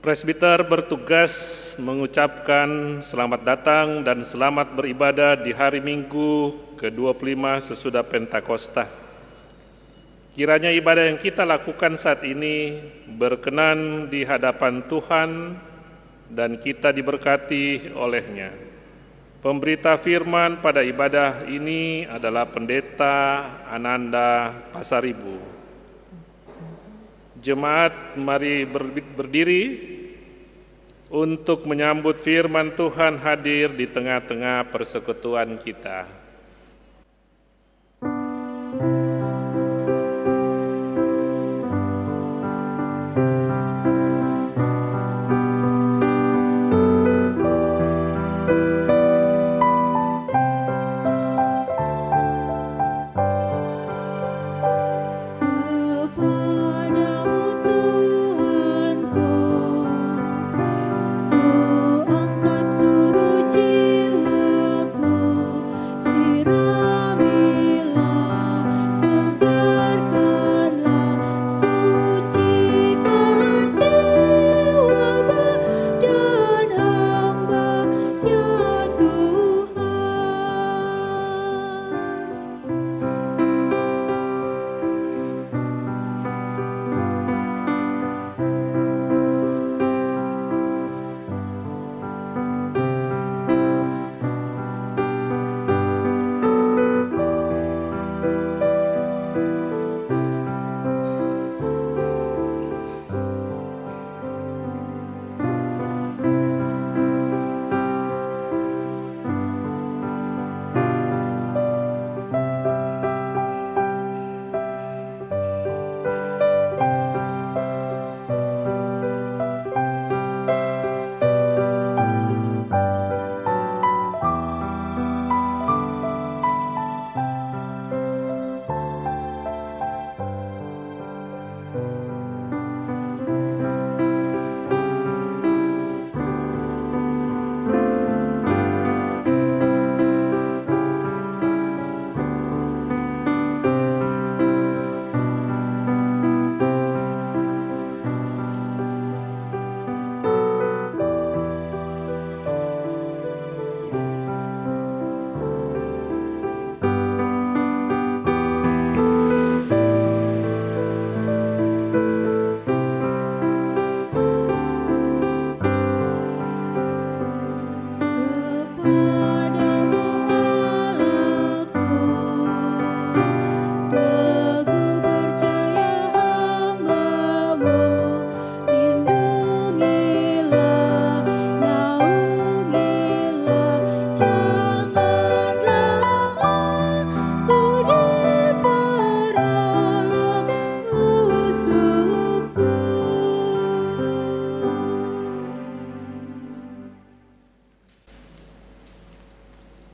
Presbiter bertugas mengucapkan selamat datang dan selamat beribadah di hari Minggu ke-25 sesudah Pentakosta. Kiranya ibadah yang kita lakukan saat ini berkenan di hadapan Tuhan dan kita diberkati oleh-Nya. Pemberita firman pada ibadah ini adalah Pendeta Ananda Pasaribu. Jemaat, mari berdiri untuk menyambut firman Tuhan hadir di tengah-tengah persekutuan kita.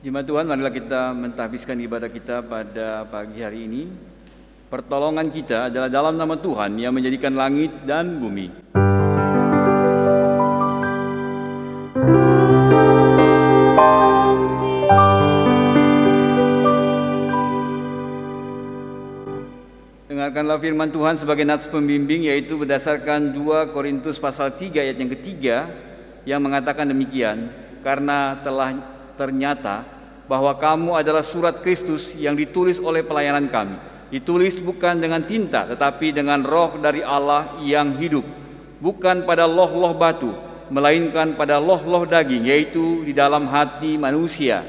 Jemaat Tuhan, marilah kita mentahbiskan ibadah kita pada pagi hari ini. Pertolongan kita adalah dalam nama Tuhan yang menjadikan langit dan bumi. Dengarkanlah firman Tuhan sebagai nats pembimbing, yaitu berdasarkan 2 Korintus pasal 3 ayat yang ketiga yang mengatakan demikian, karena telah ternyata bahwa kamu adalah surat Kristus yang ditulis oleh pelayanan kami, ditulis bukan dengan tinta tetapi dengan roh dari Allah yang hidup, bukan pada loh-loh batu melainkan pada loh-loh daging, yaitu di dalam hati manusia.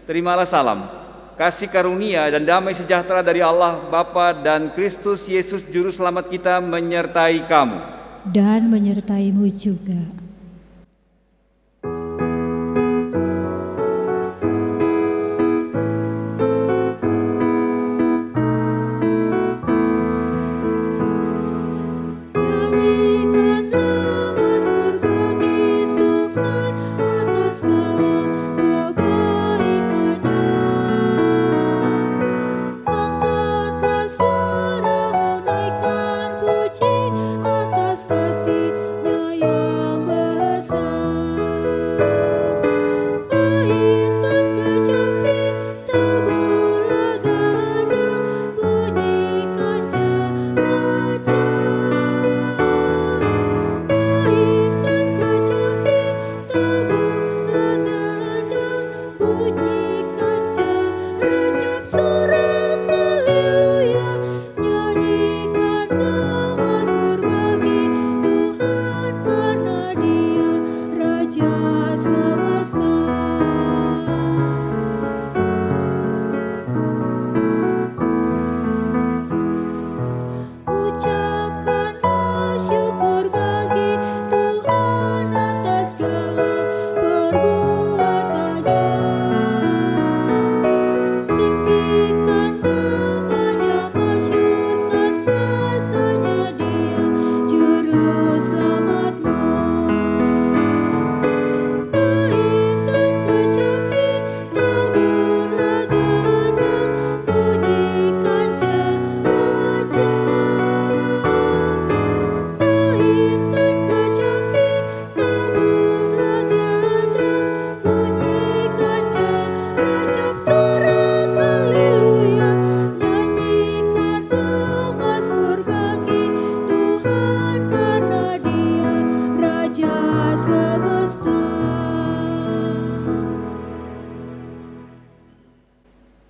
Terimalah salam, kasih karunia dan damai sejahtera dari Allah Bapa dan Kristus Yesus Juru Selamat kita menyertai kamu dan menyertaimu juga. Atas kasih-Nya yang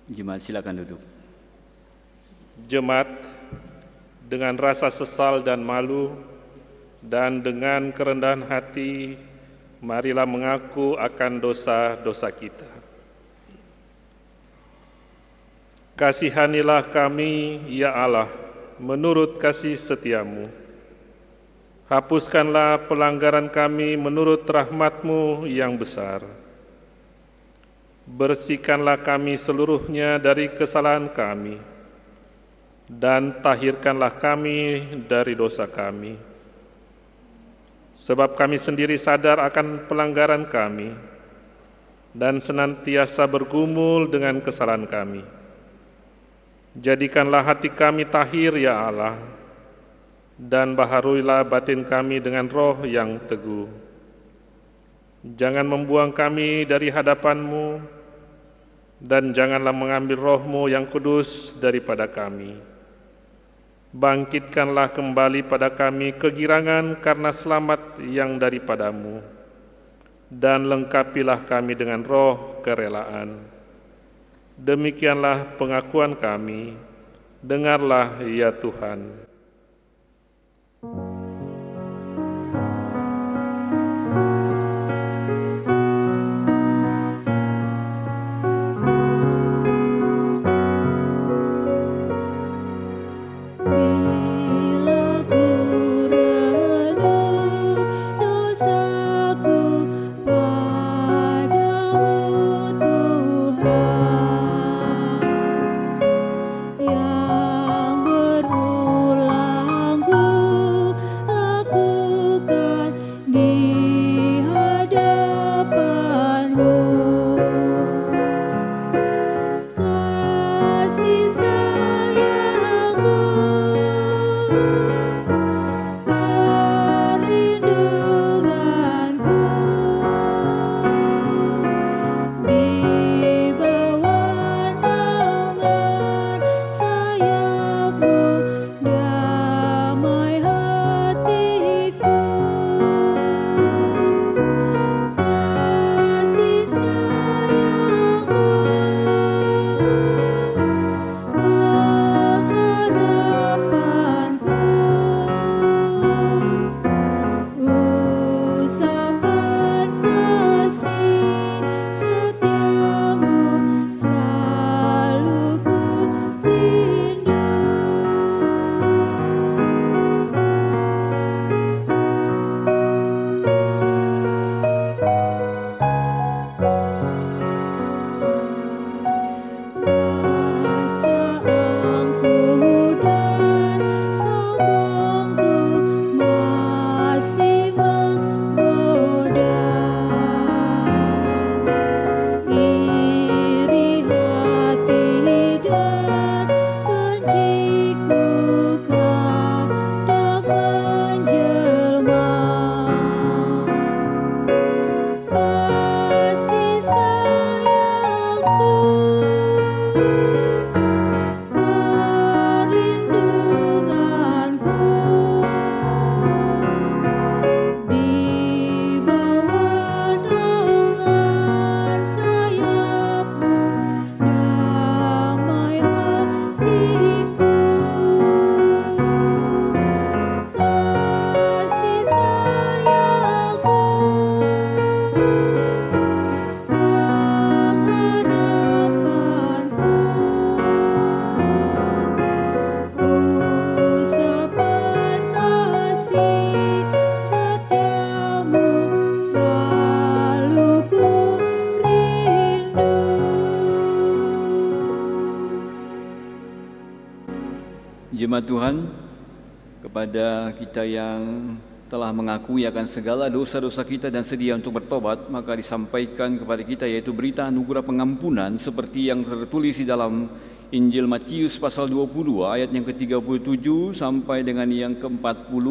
Jemaat silakan duduk. Jemaat dengan rasa sesal dan malu dan dengan kerendahan hati, marilah mengaku akan dosa-dosa kita. Kasihanilah kami, ya Allah, menurut kasih setiamu. Hapuskanlah pelanggaran kami menurut rahmat-Mu yang besar. Bersihkanlah kami seluruhnya dari kesalahan kami, dan tahirkanlah kami dari dosa kami. Sebab kami sendiri sadar akan pelanggaran kami, dan senantiasa bergumul dengan kesalahan kami. Jadikanlah hati kami tahir, ya Allah, dan baharuilah batin kami dengan roh yang teguh. Jangan membuang kami dari hadapan-Mu, dan janganlah mengambil roh-Mu yang kudus daripada kami. Bangkitkanlah kembali pada kami kegirangan karena selamat yang daripada-Mu, dan lengkapilah kami dengan roh kerelaan. Demikianlah pengakuan kami, dengarlah ya Tuhan. Jemaat Tuhan, kepada kita yang telah mengakui akan segala dosa-dosa kita dan sedia untuk bertobat, maka disampaikan kepada kita yaitu berita anugerah pengampunan seperti yang tertulis di dalam Injil Matius pasal 22 ayat yang ke-37 sampai dengan yang ke-40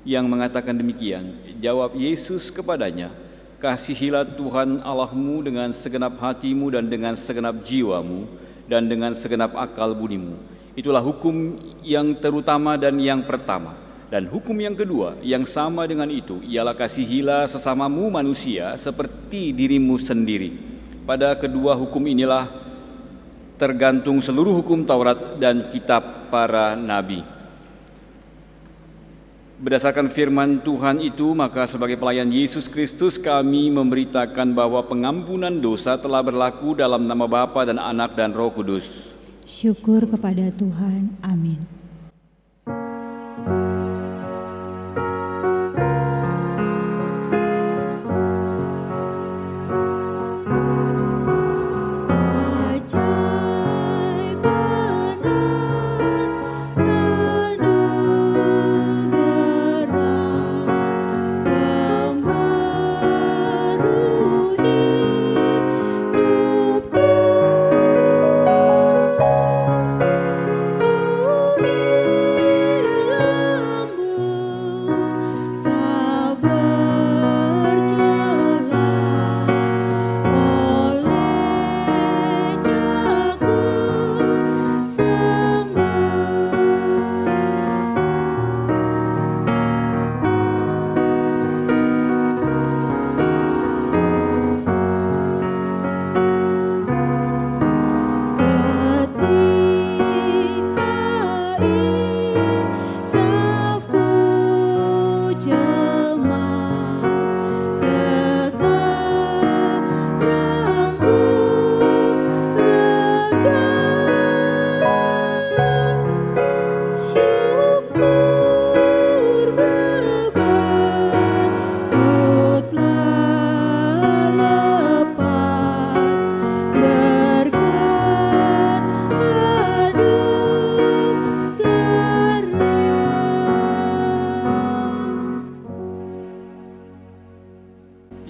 yang mengatakan demikian. Jawab Yesus kepadanya, "Kasihilah Tuhan Allahmu dengan segenap hatimu dan dengan segenap jiwamu dan dengan segenap akal budimu. Itulah hukum yang terutama dan yang pertama. Dan hukum yang kedua yang sama dengan itu ialah kasihilah sesamamu manusia seperti dirimu sendiri. Pada kedua hukum inilah tergantung seluruh hukum Taurat dan kitab para nabi. Berdasarkan firman Tuhan itu, maka sebagai pelayan Yesus Kristus kami memberitakan bahwa pengampunan dosa telah berlaku dalam nama Bapa dan Anak dan Roh Kudus. Syukur kepada Tuhan. Amin.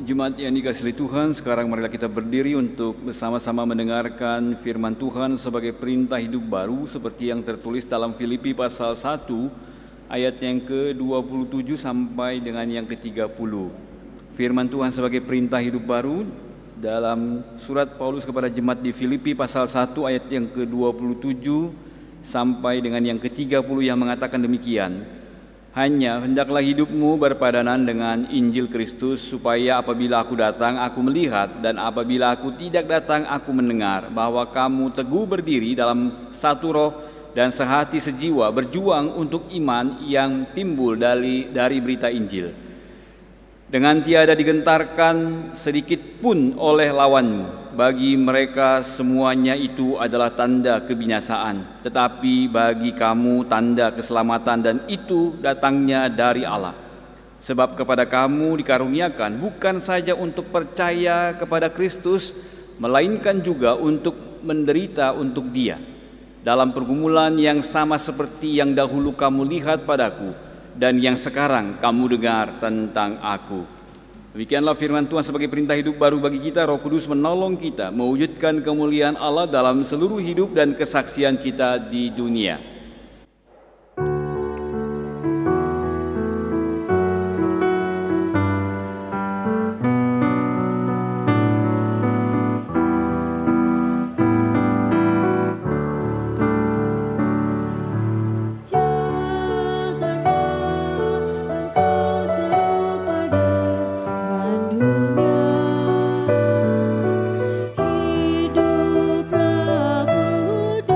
Jemaat yang dikasihi Tuhan, sekarang marilah kita berdiri untuk bersama-sama mendengarkan firman Tuhan sebagai perintah hidup baru seperti yang tertulis dalam Filipi pasal 1 ayat yang ke-27 sampai dengan yang ke-30. Firman Tuhan sebagai perintah hidup baru dalam surat Paulus kepada jemaat di Filipi pasal 1 ayat yang ke-27 sampai dengan yang ke-30 yang mengatakan demikian. Hanya hendaklah hidupmu berpadanan dengan Injil Kristus, supaya apabila aku datang, aku melihat, dan apabila aku tidak datang, aku mendengar, bahwa kamu teguh berdiri dalam satu roh dan sehati sejiwa, berjuang untuk iman yang timbul dari berita Injil, dengan tiada digentarkan sedikit pun oleh lawanmu. Bagi mereka semuanya itu adalah tanda kebinasaan, tetapi bagi kamu tanda keselamatan, dan itu datangnya dari Allah. Sebab kepada kamu dikaruniakan bukan saja untuk percaya kepada Kristus, melainkan juga untuk menderita untuk Dia, dalam pergumulan yang sama seperti yang dahulu kamu lihat padaku, dan yang sekarang kamu dengar tentang aku. Demikianlah firman Tuhan sebagai perintah hidup baru bagi kita. Roh Kudus menolong kita mewujudkan kemuliaan Allah dalam seluruh hidup dan kesaksian kita di dunia. Hiduplah kudus.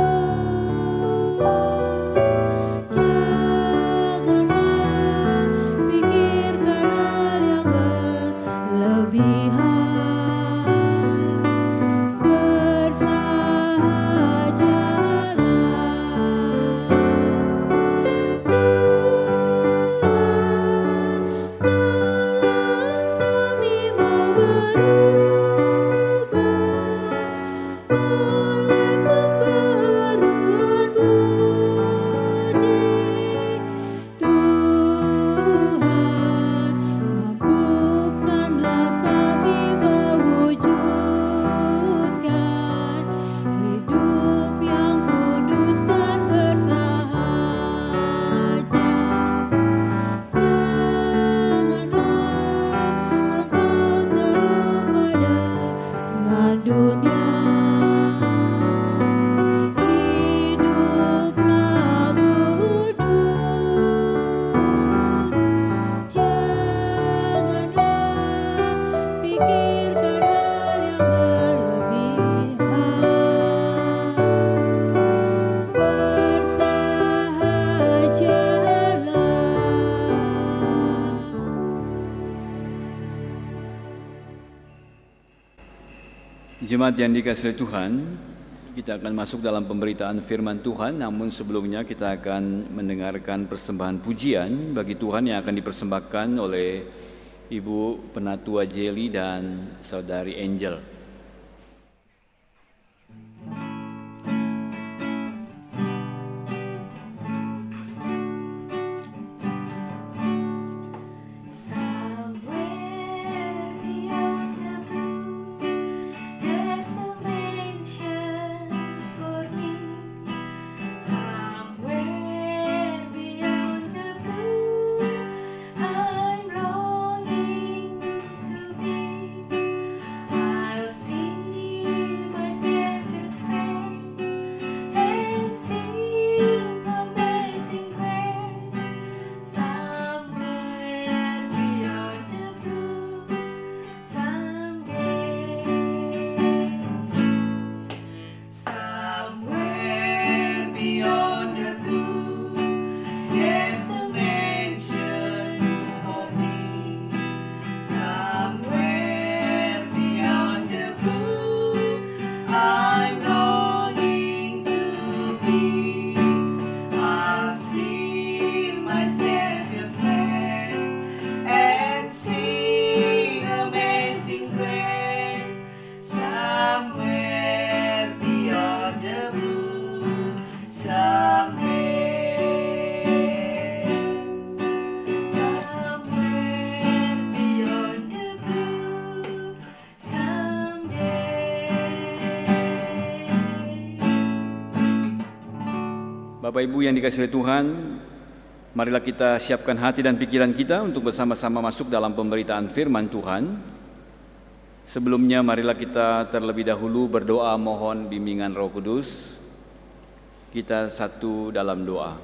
Jemaat yang dikasihi Tuhan, kita akan masuk dalam pemberitaan firman Tuhan, namun sebelumnya kita akan mendengarkan persembahan pujian bagi Tuhan yang akan dipersembahkan oleh Ibu Penatua Jelly dan Saudari Angel. Bapak Ibu yang dikasihi Tuhan, marilah kita siapkan hati dan pikiran kita untuk bersama-sama masuk dalam pemberitaan firman Tuhan. Sebelumnya marilah kita terlebih dahulu berdoa mohon bimbingan Roh Kudus. Kita satu dalam doa.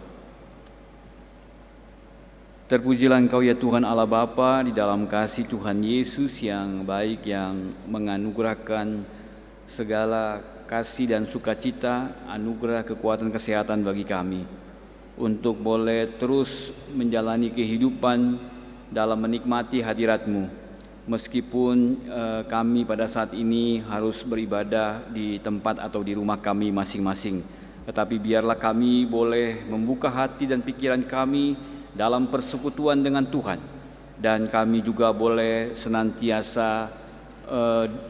Terpujilah Engkau ya Tuhan Allah Bapa di dalam kasih Tuhan Yesus yang baik, yang menganugerahkan segala kasih dan sukacita, anugerah kekuatan kesehatan bagi kami untuk boleh terus menjalani kehidupan dalam menikmati hadirat-Mu. Meskipun kami pada saat ini harus beribadah di tempat atau di rumah kami masing-masing, tetapi biarlah kami boleh membuka hati dan pikiran kami dalam persekutuan dengan Tuhan, dan kami juga boleh senantiasa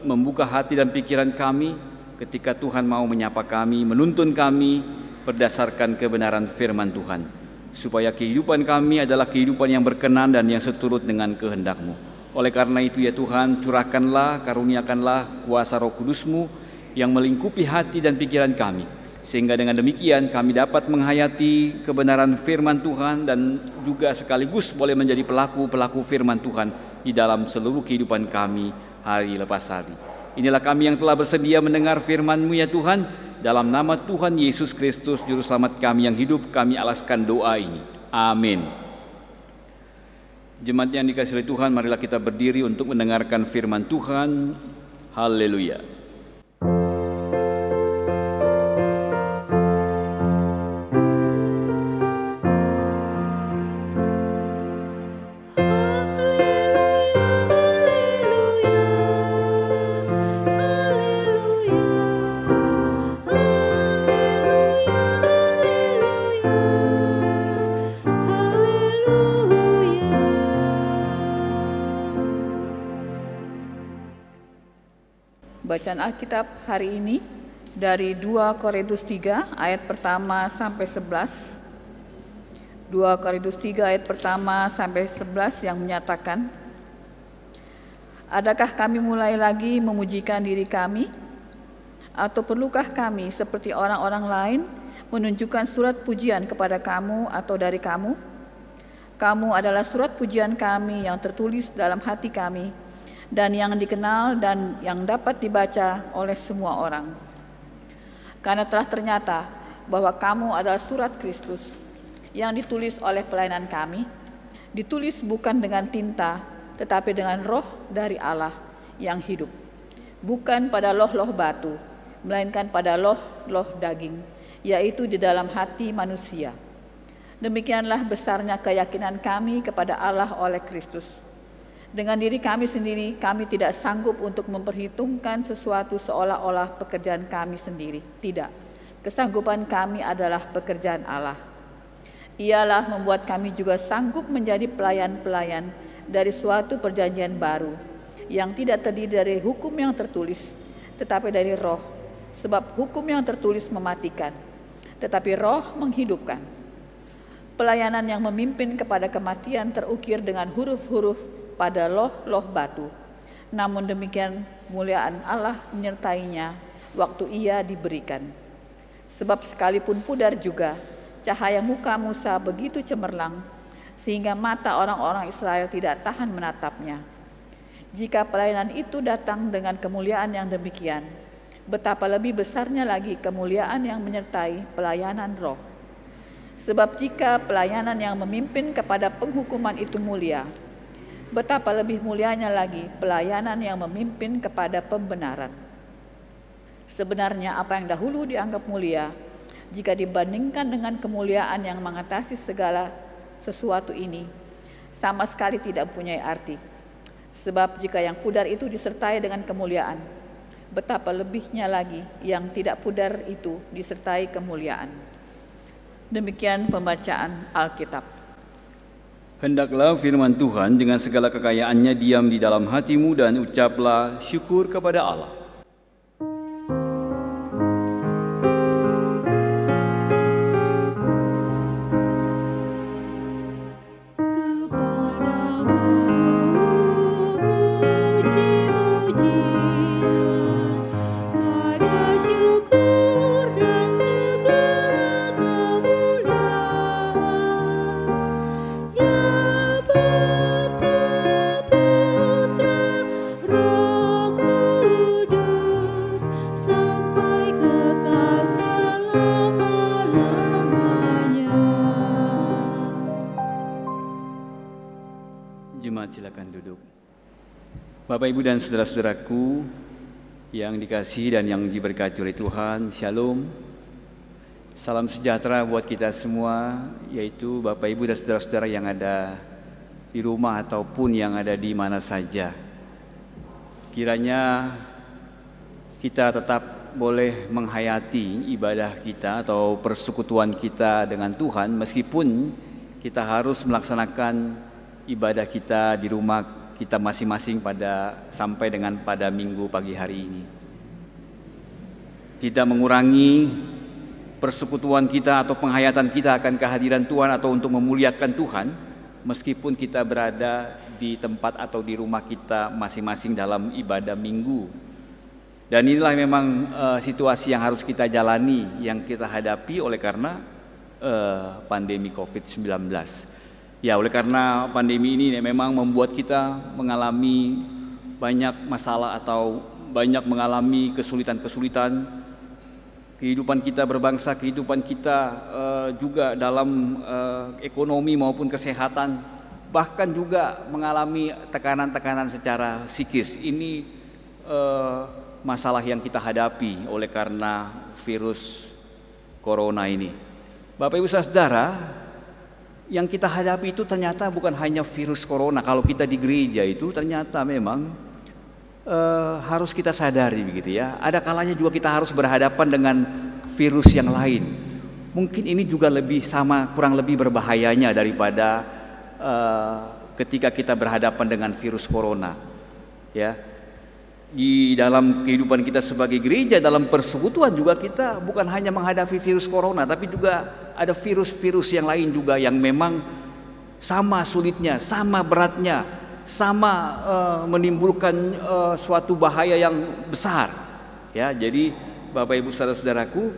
membuka hati dan pikiran kami ketika Tuhan mau menyapa kami, menuntun kami berdasarkan kebenaran firman Tuhan, supaya kehidupan kami adalah kehidupan yang berkenan dan yang seturut dengan kehendak-Mu. Oleh karena itu ya Tuhan, curahkanlah, karuniakanlah kuasa Roh Kudus-Mu yang melingkupi hati dan pikiran kami, sehingga dengan demikian kami dapat menghayati kebenaran firman Tuhan dan juga sekaligus boleh menjadi pelaku-pelaku firman Tuhan di dalam seluruh kehidupan kami hari lepas hari. Inilah kami yang telah bersedia mendengar firman-Mu ya Tuhan. Dalam nama Tuhan Yesus Kristus, Juru Selamat kami yang hidup, kami alaskan doa ini. Amin. Jemaat yang dikasihi Tuhan, marilah kita berdiri untuk mendengarkan firman Tuhan. Haleluya. Bacaan Alkitab hari ini dari 2 Korintus 3 ayat pertama sampai 11. 2 Korintus 3 ayat pertama sampai 11 yang menyatakan, adakah kami mulai lagi memujikan diri kami? Atau perlukah kami seperti orang-orang lain menunjukkan surat pujian kepada kamu atau dari kamu? Kamu adalah surat pujian kami yang tertulis dalam hati kami, dan yang dikenal dan yang dapat dibaca oleh semua orang. Karena telah ternyata bahwa kamu adalah surat Kristus yang ditulis oleh pelayanan kami, ditulis bukan dengan tinta, tetapi dengan Roh dari Allah yang hidup, bukan pada loh-loh batu, melainkan pada loh-loh daging, yaitu di dalam hati manusia. Demikianlah besarnya keyakinan kami kepada Allah oleh Kristus. Dengan diri kami sendiri, kami tidak sanggup untuk memperhitungkan sesuatu seolah-olah pekerjaan kami sendiri. Tidak, kesanggupan kami adalah pekerjaan Allah. Ialah membuat kami juga sanggup menjadi pelayan-pelayan dari suatu perjanjian baru yang tidak terdiri dari hukum yang tertulis, tetapi dari Roh. Sebab hukum yang tertulis mematikan, tetapi Roh menghidupkan. Pelayanan yang memimpin kepada kematian terukir dengan huruf-huruf pada loh-loh batu. Namun demikian kemuliaan Allah menyertainya waktu ia diberikan. Sebab sekalipun pudar juga, cahaya muka Musa begitu cemerlang, sehingga mata orang-orang Israel tidak tahan menatapnya. Jika pelayanan itu datang dengan kemuliaan yang demikian, betapa lebih besarnya lagi kemuliaan yang menyertai pelayanan Roh. Sebab jika pelayanan yang memimpin kepada penghukuman itu mulia, betapa lebih mulianya lagi pelayanan yang memimpin kepada pembenaran. Sebenarnya apa yang dahulu dianggap mulia, jika dibandingkan dengan kemuliaan yang mengatasi segala sesuatu ini, sama sekali tidak mempunyai arti. Sebab jika yang pudar itu disertai dengan kemuliaan, betapa lebihnya lagi yang tidak pudar itu disertai kemuliaan. Demikian pembacaan Alkitab. Hendaklah firman Tuhan dengan segala kekayaannya diam di dalam hatimu dan ucaplah syukur kepada Allah. Silakan duduk. Bapak, Ibu, dan saudara-saudaraku yang dikasihi dan yang diberkati oleh Tuhan, Shalom. Salam sejahtera buat kita semua, yaitu Bapak, Ibu, dan saudara-saudara yang ada di rumah ataupun yang ada di mana saja. Kiranya kita tetap boleh menghayati ibadah kita atau persekutuan kita dengan Tuhan, meskipun kita harus melaksanakan ibadah kita di rumah kita masing-masing sampai dengan pada minggu pagi hari ini. Tidak mengurangi persekutuan kita atau penghayatan kita akan kehadiran Tuhan atau untuk memuliakan Tuhan, meskipun kita berada di tempat atau di rumah kita masing-masing dalam ibadah minggu. Dan inilah memang situasi yang harus kita jalani, yang kita hadapi oleh karena pandemi COVID-19. Ya, oleh karena pandemi ini memang membuat kita mengalami banyak masalah atau banyak mengalami kesulitan-kesulitan. Kehidupan kita berbangsa, kehidupan kita juga dalam ekonomi maupun kesehatan, bahkan juga mengalami tekanan-tekanan secara psikis. Ini masalah yang kita hadapi oleh karena virus corona ini. Bapak, Ibu, saudara, yang kita hadapi itu ternyata bukan hanya virus corona. Kalau kita di gereja itu ternyata memang harus kita sadari begitu ya. Ada kalanya juga kita harus berhadapan dengan virus yang lain. Mungkin ini juga kurang lebih berbahayanya daripada ketika kita berhadapan dengan virus corona. Ya. Di dalam kehidupan kita sebagai gereja, dalam persekutuan juga kita bukan hanya menghadapi virus corona, tapi juga ada virus-virus yang lain juga yang memang sama sulitnya, sama beratnya, sama menimbulkan suatu bahaya yang besar. Ya, jadi Bapak, Ibu, saudara-saudaraku,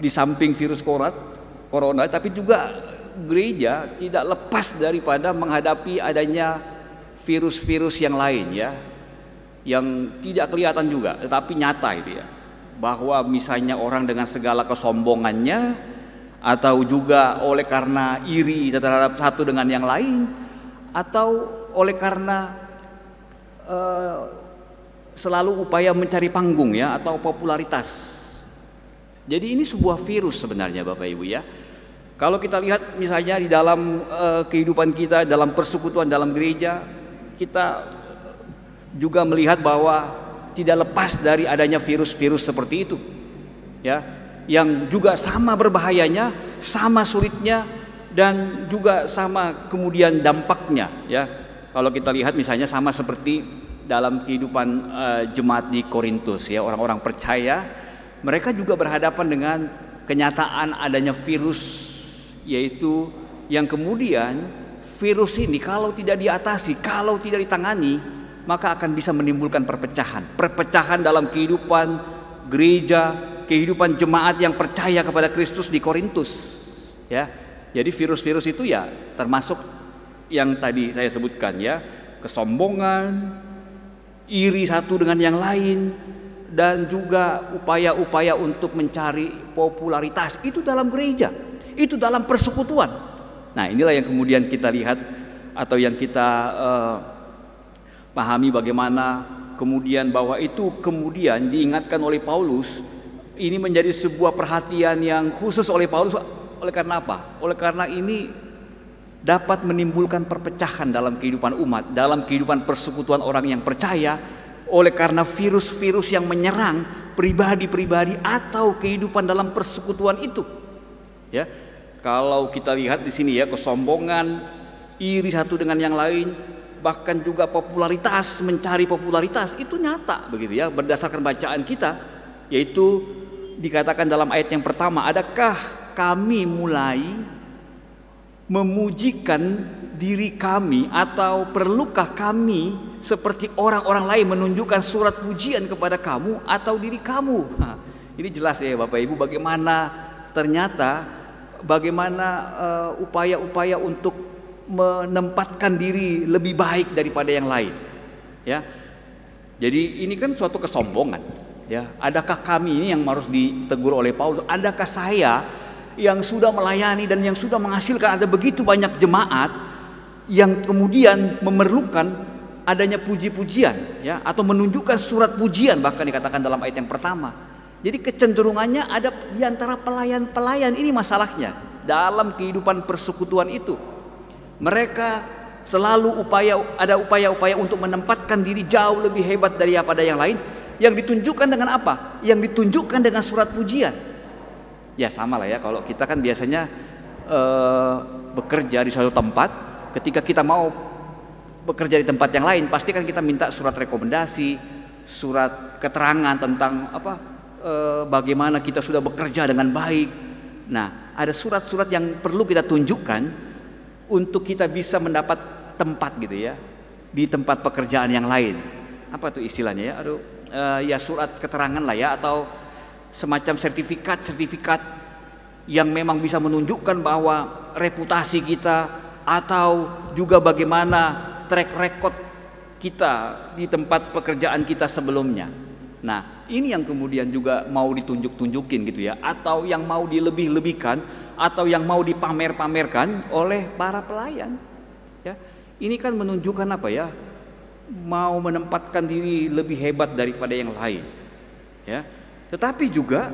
di samping virus corona, tapi juga gereja tidak lepas daripada menghadapi adanya virus-virus yang lain ya, yang tidak kelihatan juga tetapi nyata itu ya, bahwa misalnya orang dengan segala kesombongannya atau juga oleh karena iri terhadap satu dengan yang lain, atau oleh karena selalu upaya mencari panggung ya atau popularitas. Jadi ini sebuah virus sebenarnya Bapak Ibu ya. Kalau kita lihat misalnya di dalam kehidupan kita, dalam persekutuan, dalam gereja, kita juga melihat bahwa tidak lepas dari adanya virus-virus seperti itu, ya, yang juga sama berbahayanya, sama sulitnya, dan juga sama kemudian dampaknya, ya. Kalau kita lihat misalnya sama seperti dalam kehidupan jemaat di Korintus, ya, orang-orang percaya, mereka juga berhadapan dengan kenyataan adanya virus, yaitu yang kemudian virus ini kalau tidak diatasi, kalau tidak ditangani, maka akan bisa menimbulkan perpecahan dalam kehidupan gereja, kehidupan jemaat yang percaya kepada Kristus di Korintus, ya. Jadi virus-virus itu ya termasuk yang tadi saya sebutkan, ya, kesombongan, iri satu dengan yang lain, dan juga upaya-upaya untuk mencari popularitas. Itu dalam gereja, itu dalam persekutuan. Nah, inilah yang kemudian kita lihat atau yang kita pahami bagaimana kemudian bahwa itu kemudian diingatkan oleh Paulus. Ini menjadi sebuah perhatian yang khusus oleh Paulus. Oleh karena apa? Oleh karena ini dapat menimbulkan perpecahan dalam kehidupan umat, dalam kehidupan persekutuan orang yang percaya, oleh karena virus-virus yang menyerang pribadi-pribadi atau kehidupan dalam persekutuan itu, ya. Kalau kita lihat di sini, ya, kesombongan, iri satu dengan yang lain, bahkan juga popularitas, mencari popularitas, itu nyata begitu, ya, berdasarkan bacaan kita, yaitu dikatakan dalam ayat yang pertama, adakah kami mulai memujikan diri kami, atau perlukah kami seperti orang-orang lain menunjukkan surat pujian kepada kamu atau diri kamu? Nah, ini jelas, ya, Bapak Ibu, bagaimana ternyata upaya-upaya untuk menempatkan diri lebih baik daripada yang lain, ya. Jadi ini kan suatu kesombongan, ya. Adakah kami ini yang harus ditegur oleh Paulus? Adakah saya yang sudah melayani dan yang sudah menghasilkan ada begitu banyak jemaat yang kemudian memerlukan adanya puji-pujian, ya, atau menunjukkan surat pujian, bahkan dikatakan dalam ayat yang pertama. Jadi kecenderungannya ada di antara pelayan-pelayan ini masalahnya dalam kehidupan persekutuan itu. Mereka selalu ada upaya-upaya untuk menempatkan diri jauh lebih hebat daripada yang lain, yang ditunjukkan dengan apa? Yang ditunjukkan dengan surat pujian. Ya, sama lah, ya, kalau kita kan biasanya bekerja di suatu tempat, ketika kita mau bekerja di tempat yang lain, pasti kan kita minta surat rekomendasi, surat keterangan tentang bagaimana kita sudah bekerja dengan baik. Nah, ada surat-surat yang perlu kita tunjukkan untuk kita bisa mendapat tempat, gitu, ya, di tempat pekerjaan yang lain. Apa tuh istilahnya, ya? Ya, surat keterangan lah, ya, atau semacam sertifikat yang memang bisa menunjukkan bahwa reputasi kita, atau juga bagaimana track record kita di tempat pekerjaan kita sebelumnya. Nah, ini yang kemudian juga mau ditunjuk-tunjukin, gitu, ya, atau yang mau dilebih-lebihkan, atau yang mau dipamer-pamerkan oleh para pelayan, ya. Ini kan menunjukkan apa, ya? Mau menempatkan diri lebih hebat daripada yang lain, ya. Tetapi juga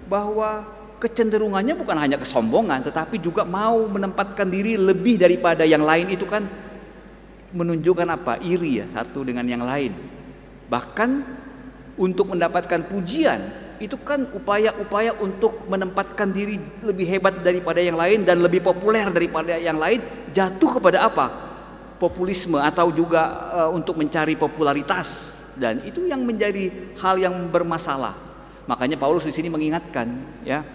bahwa kecenderungannya bukan hanya kesombongan, tetapi juga mau menempatkan diri lebih daripada yang lain. Itu kan menunjukkan apa? Iri, ya, satu dengan yang lain. Bahkan untuk mendapatkan pujian, itu kan upaya-upaya untuk menempatkan diri lebih hebat daripada yang lain dan lebih populer daripada yang lain, jatuh kepada apa? Populisme, atau juga untuk mencari popularitas, dan itu yang menjadi hal yang bermasalah. Makanya Paulus di sini mengingatkan, ya,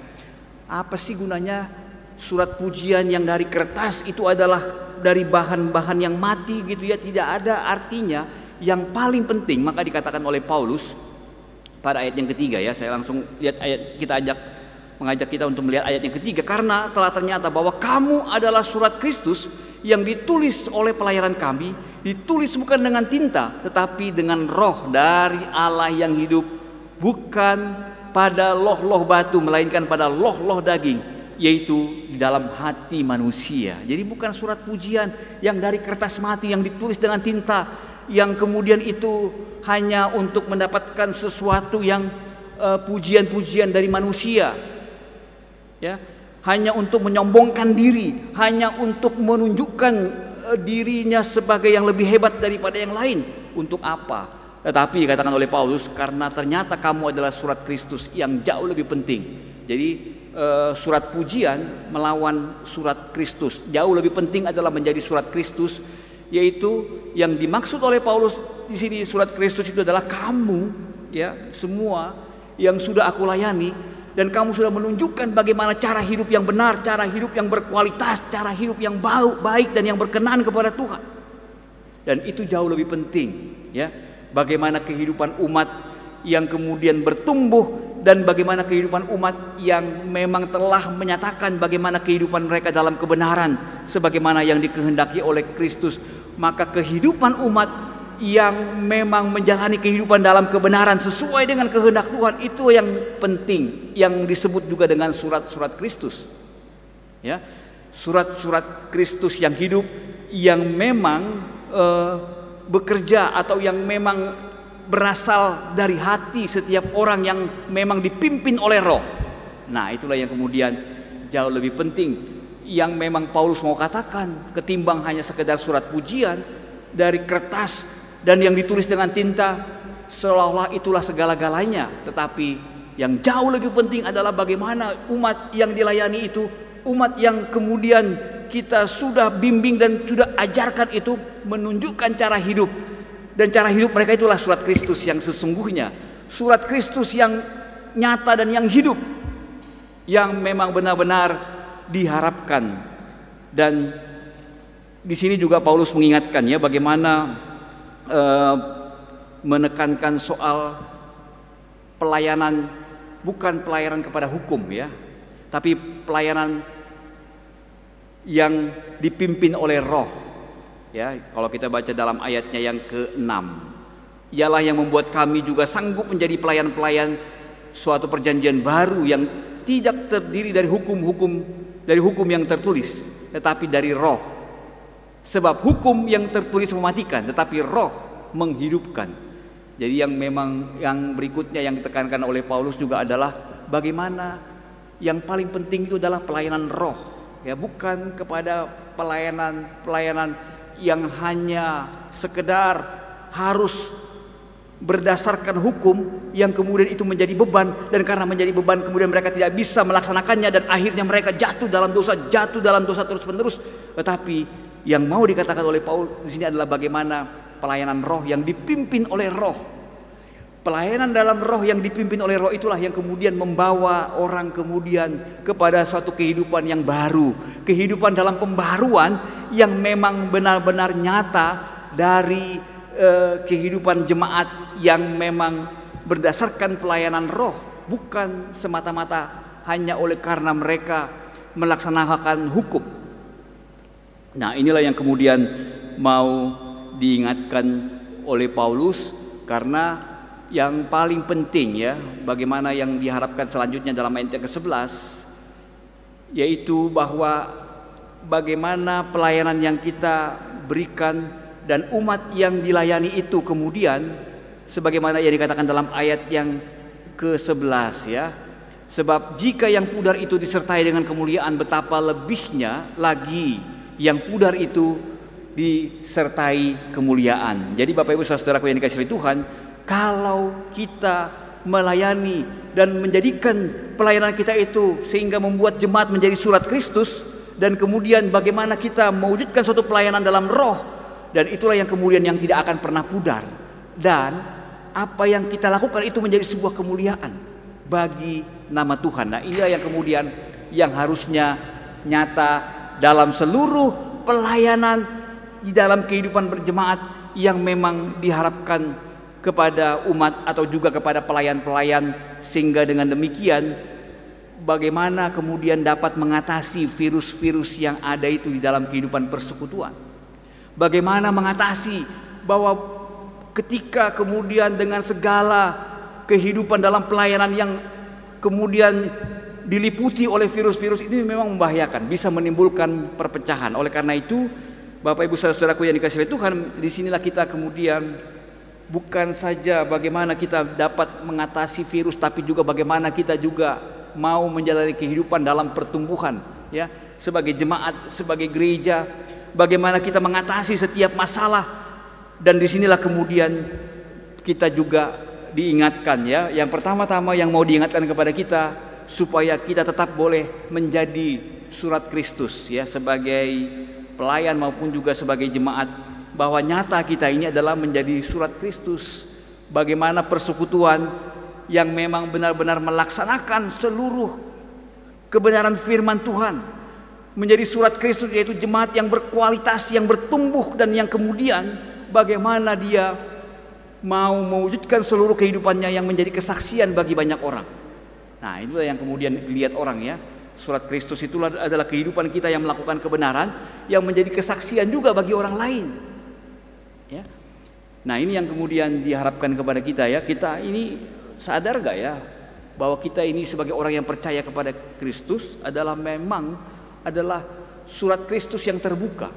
apa sih gunanya surat pujian yang dari kertas itu adalah dari bahan-bahan yang mati, gitu, ya, tidak ada artinya. Yang paling penting, maka dikatakan oleh Paulus pada ayat yang ketiga, ya, saya langsung lihat ayat, mengajak kita untuk melihat ayat yang ketiga. Karena telah ternyata bahwa kamu adalah surat Kristus yang ditulis oleh pelayanan kami, ditulis bukan dengan tinta, tetapi dengan roh dari Allah yang hidup, bukan pada loh-loh batu, melainkan pada loh-loh daging, yaitu di dalam hati manusia. Jadi bukan surat pujian yang dari kertas mati, yang ditulis dengan tinta, yang kemudian itu hanya untuk mendapatkan sesuatu yang pujian-pujian dari manusia, ya. hanya untuk menyombongkan diri, hanya untuk menunjukkan dirinya sebagai yang lebih hebat daripada yang lain. Untuk apa? Tetapi katakan oleh Paulus, karena ternyata kamu adalah surat Kristus yang jauh lebih penting. Jadi surat pujian melawan surat Kristus. Jauh lebih penting adalah menjadi surat Kristus, yaitu yang dimaksud oleh Paulus di sini surat Kristus itu adalah kamu, ya, semua yang sudah aku layani, dan kamu sudah menunjukkan bagaimana cara hidup yang benar, cara hidup yang berkualitas, cara hidup yang baik dan yang berkenan kepada Tuhan. Dan itu jauh lebih penting, ya. Bagaimana kehidupan umat yang kemudian bertumbuh, dan bagaimana kehidupan umat yang memang telah menyatakan bagaimana kehidupan mereka dalam kebenaran sebagaimana yang dikehendaki oleh Kristus. Maka kehidupan umat yang memang menjalani kehidupan dalam kebenaran sesuai dengan kehendak Tuhan, itu yang penting, yang disebut juga dengan surat-surat Kristus, ya. Surat-surat Kristus yang hidup, yang memang bekerja atau yang memang berasal dari hati setiap orang yang memang dipimpin oleh Roh. Nah, itulah yang kemudian jauh lebih penting, yang memang Paulus mau katakan, ketimbang hanya sekedar surat pujian dari kertas dan yang ditulis dengan tinta seolah-olah itulah segala-galanya. Tetapi yang jauh lebih penting adalah bagaimana umat yang dilayani itu, umat yang kemudian kita sudah bimbing dan sudah ajarkan itu, menunjukkan cara hidup. Dan cara hidup mereka itulah surat Kristus yang sesungguhnya, surat Kristus yang nyata dan yang hidup, yang memang benar-benar diharapkan. Dan di sini juga Paulus mengingatkan, ya, bagaimana menekankan soal pelayanan, bukan pelayanan kepada hukum, ya, tapi pelayanan yang dipimpin oleh Roh, ya. Kalau kita baca dalam ayatnya yang ke-6, ialah yang membuat kami juga sanggup menjadi pelayan-pelayan suatu perjanjian baru yang tidak terdiri dari hukum yang tertulis, tetapi dari Roh. Sebab hukum yang tertulis mematikan, tetapi Roh menghidupkan. Jadi yang memang yang berikutnya yang ditekankan oleh Paulus juga adalah bagaimana yang paling penting itu adalah pelayanan Roh, ya, bukan kepada pelayanan yang hanya sekedar harus berdasarkan hukum yang kemudian itu menjadi beban, dan karena menjadi beban kemudian mereka tidak bisa melaksanakannya dan akhirnya mereka jatuh dalam dosa terus-menerus. Tetapi yang mau dikatakan oleh Paulus di sini adalah bagaimana pelayanan Roh yang dipimpin oleh Roh. Pelayanan dalam Roh yang dipimpin oleh Roh itulah yang kemudian membawa orang kemudian kepada suatu kehidupan yang baru, kehidupan dalam pembaruan yang memang benar-benar nyata dari kehidupan jemaat yang memang berdasarkan pelayanan Roh, bukan semata-mata hanya oleh karena mereka melaksanakan hukum. Nah, inilah yang kemudian mau diingatkan oleh Paulus, karena yang paling penting, ya, bagaimana yang diharapkan selanjutnya dalam ayat yang ke-11, yaitu bahwa bagaimana pelayanan yang kita berikan dan umat yang dilayani itu kemudian sebagaimana yang dikatakan dalam ayat yang ke-11, ya. Sebab jika yang pudar itu disertai dengan kemuliaan, betapa lebihnya lagi yang pudar itu disertai kemuliaan. Jadi Bapak Ibu Saudaraku yang dikasihi Tuhan, kalau kita melayani dan menjadikan pelayanan kita itu sehingga membuat jemaat menjadi surat Kristus, dan kemudian bagaimana kita mewujudkan suatu pelayanan dalam Roh, dan itulah yang kemudian yang tidak akan pernah pudar, dan apa yang kita lakukan itu menjadi sebuah kemuliaan bagi nama Tuhan. Nah, inilah yang kemudian yang harusnya nyata dalam seluruh pelayanan di dalam kehidupan berjemaat yang memang diharapkan kepada umat atau juga kepada pelayan-pelayan, sehingga dengan demikian bagaimana kemudian dapat mengatasi virus-virus yang ada itu di dalam kehidupan persekutuan. Bagaimana mengatasi bahwa ketika kemudian dengan segala kehidupan dalam pelayanan yang kemudian diliputi oleh virus-virus ini memang membahayakan, bisa menimbulkan perpecahan. Oleh karena itu, Bapak Ibu Saudaraku yang dikasihi Tuhan, disinilah kita kemudian bukan saja bagaimana kita dapat mengatasi virus, tapi juga bagaimana kita juga mau menjalani kehidupan dalam pertumbuhan, ya, sebagai jemaat, sebagai gereja, bagaimana kita mengatasi setiap masalah. Dan disinilah kemudian kita juga diingatkan, ya, yang pertama-tama yang mau diingatkan kepada kita supaya kita tetap boleh menjadi surat Kristus, ya, sebagai pelayan maupun juga sebagai jemaat, bahwa nyata kita ini adalah menjadi surat Kristus. Bagaimana persekutuan yang memang benar-benar melaksanakan seluruh kebenaran firman Tuhan, menjadi surat Kristus, yaitu jemaat yang berkualitas, yang bertumbuh, dan yang kemudian bagaimana dia mau mewujudkan seluruh kehidupannya yang menjadi kesaksian bagi banyak orang. Nah, itulah yang kemudian dilihat orang, ya. Surat Kristus itulah adalah kehidupan kita yang melakukan kebenaran, yang menjadi kesaksian juga bagi orang lain, ya. Nah, ini yang kemudian diharapkan kepada kita, ya. Kita ini sadar gak, ya, bahwa kita ini sebagai orang yang percaya kepada Kristus adalah memang adalah surat Kristus yang terbuka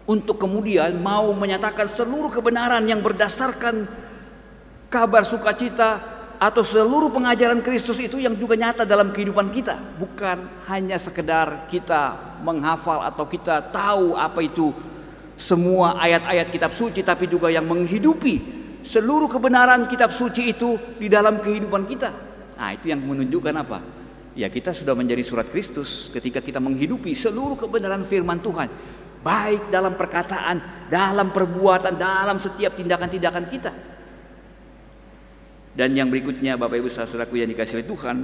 untuk kemudian mau menyatakan seluruh kebenaran yang berdasarkan kabar sukacita atau seluruh pengajaran Kristus itu yang juga nyata dalam kehidupan kita. Bukan hanya sekedar kita menghafal atau kita tahu apa itu semua ayat-ayat kitab suci, tapi juga yang menghidupi seluruh kebenaran kitab suci itu di dalam kehidupan kita. Nah, itu yang menunjukkan apa? Ya, kita sudah menjadi surat Kristus ketika kita menghidupi seluruh kebenaran firman Tuhan, baik dalam perkataan, dalam perbuatan, dalam setiap tindakan-tindakan kita. Dan yang berikutnya, Bapak Ibu saudaraku yang dikasihi Tuhan,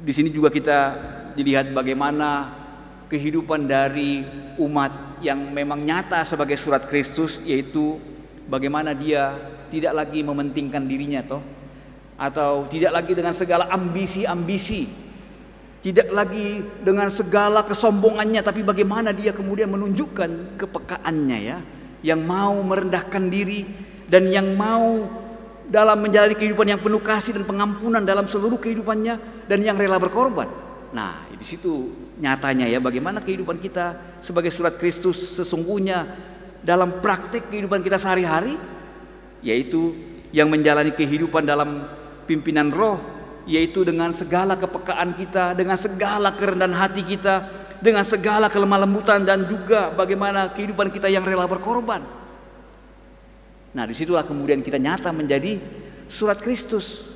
di sini juga kita dilihat bagaimana kehidupan dari umat yang memang nyata sebagai surat Kristus, yaitu bagaimana dia tidak lagi mementingkan dirinya atau tidak lagi dengan segala ambisi-ambisi, tidak lagi dengan segala kesombongannya, tapi bagaimana dia kemudian menunjukkan kepekaannya, ya, yang mau merendahkan diri dan yang mau dalam menjalani kehidupan yang penuh kasih dan pengampunan dalam seluruh kehidupannya, dan yang rela berkorban. Nah, di situ nyatanya, ya, bagaimana kehidupan kita sebagai surat Kristus sesungguhnya dalam praktik kehidupan kita sehari-hari, yaitu yang menjalani kehidupan dalam pimpinan Roh, yaitu dengan segala kepekaan kita, dengan segala kerendahan hati kita, dengan segala kelemah lembutan, dan juga bagaimana kehidupan kita yang rela berkorban. Nah, disitulah kemudian kita nyata menjadi surat Kristus.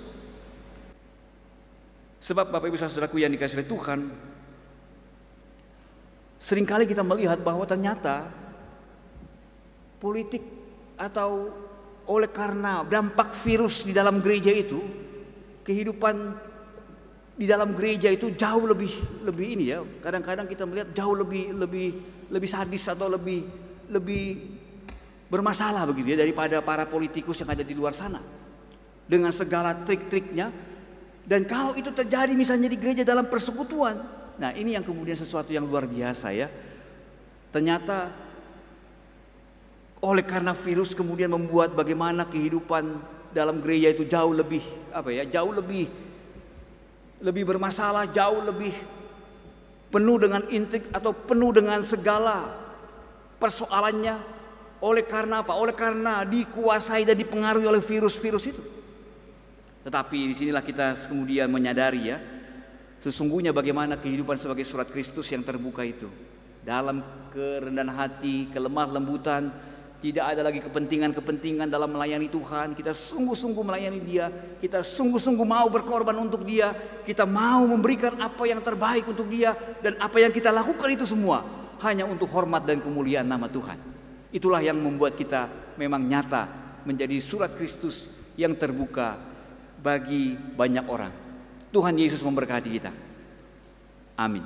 Sebab Bapak Ibu saudaraku yang dikasihi Tuhan, seringkali kita melihat bahwa ternyata politik atau oleh karena dampak virus di dalam gereja itu, kehidupan di dalam gereja itu jauh lebih ini, ya. Kadang-kadang kita melihat jauh lebih sadis atau lebih bermasalah begitu, ya, daripada para politikus yang ada di luar sana dengan segala trik-triknya. Dan kalau itu terjadi misalnya di gereja dalam persekutuan, nah, ini yang kemudian sesuatu yang luar biasa, ya. Ternyata oleh karena virus kemudian membuat bagaimana kehidupan dalam gereja itu jauh lebih jauh lebih bermasalah, jauh lebih penuh dengan intrik atau penuh dengan segala persoalannya. Oleh karena apa? Oleh karena dikuasai dan dipengaruhi oleh virus-virus itu. Tetapi disinilah kita kemudian menyadari, ya, sesungguhnya bagaimana kehidupan sebagai surat Kristus yang terbuka itu, dalam kerendahan hati, kelemah lembutan, tidak ada lagi kepentingan-kepentingan dalam melayani Tuhan. Kita sungguh-sungguh melayani Dia, kita sungguh-sungguh mau berkorban untuk Dia, kita mau memberikan apa yang terbaik untuk Dia, dan apa yang kita lakukan itu semua hanya untuk hormat dan kemuliaan nama Tuhan. Itulah yang membuat kita memang nyata menjadi surat Kristus yang terbuka bagi banyak orang. Tuhan Yesus memberkati kita. Amin.